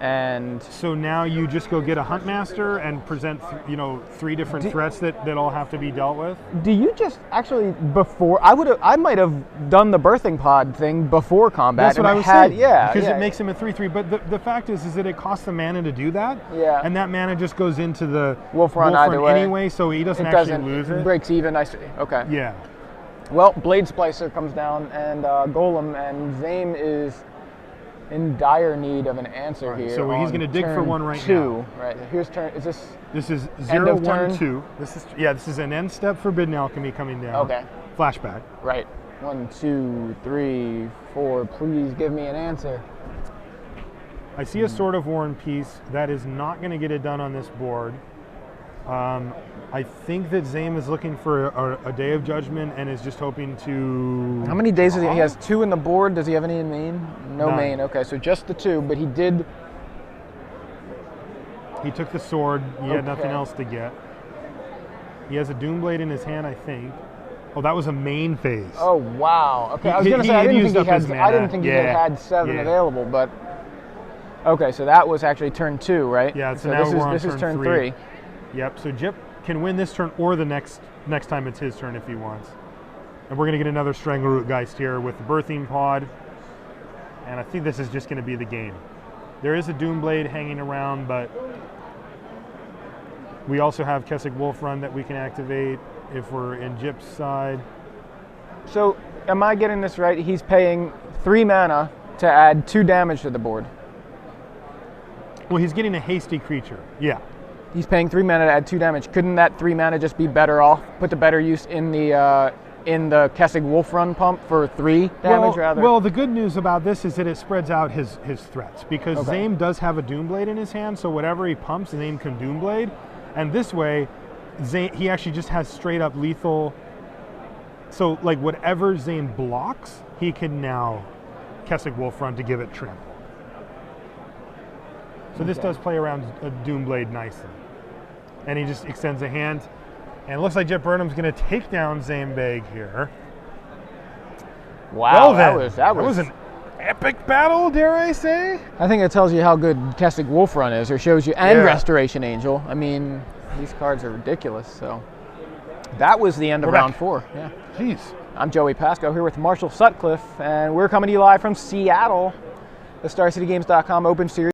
And so now you just go get a Huntmaster and present, 3 different threats that all have to be dealt with. Do you just actually before? I might have done the Birthing Pod thing before combat. That's what I was saying. Yeah, because it makes him a 3/3. But the fact is that it costs the mana to do that. Yeah. And that mana just goes into the Wolf Run either way. Anyway, so he doesn't lose it. It breaks even. I see. Okay. Yeah. Well, Blade Splicer comes down and Golem, and Zaiem is in dire need of an answer here. So he's going to dig for 1 right 2. now. Right. Here's turn. Is this? This is End 0, of 1, turn? 2. This is an end step Forbidden Alchemy coming down. Okay. Flashback. Right. 1, 2, 3, 4. Please give me an answer. I see a Sword of War and Peace. That is not going to get it done on this board. I think that Zaiem is looking for a Day of Judgment and is just hoping to... How many days does he has 2 in the board. Does he have any in main? No. None. Main. Okay, so just the 2, but he did... He took the sword. He had nothing else to get. He has a Doomblade in his hand, I think. Oh, that was a main phase. Oh, wow. Okay, I was going to say, I didn't think he had 7 available, but... Okay, so that was actually turn 2, right? Yeah, so now we're on this is turn 3. Yep, so Jip can win this turn or the next time it's his turn if he wants. And we're going to get another Strangleroot Geist here with the Birthing Pod. And I think this is just going to be the game. There is a Doomblade hanging around, but we also have Kessig Wolf Run that we can activate if we're in Jip's side. So am I getting this right? He's paying 3 mana to add 2 damage to the board. Well, he's getting a hasty creature. Yeah. He's paying 3 mana to add 2 damage. Couldn't that 3 mana just be better off, put to better use in the Kessig Wolf Run pump for 3 damage rather? Well, the good news about this is that it spreads out his threats because Zaiem does have a Doomblade in his hand, so whatever he pumps, Zaiem can Doomblade. And this way, he actually just has straight up lethal. So, like, whatever Zaiem blocks, he can now Kessig Wolf Run to give it trample. So this does play around a Doomblade nicely. And he just extends a hand. And it looks like Jip Burnham's going to take down Zaiem Beg here. Wow, well, that was epic battle, dare I say? I think it tells you how good Kestic Wolf Run is, or shows you, and Yeah. Restoration Angel. I mean, these cards are ridiculous. So that was the end of We're back. round 4. Yeah. Jeez. I'm Joey Pasco here with Marshall Sutcliffe, and we're coming to you live from Seattle, the StarCityGames.com Open Series.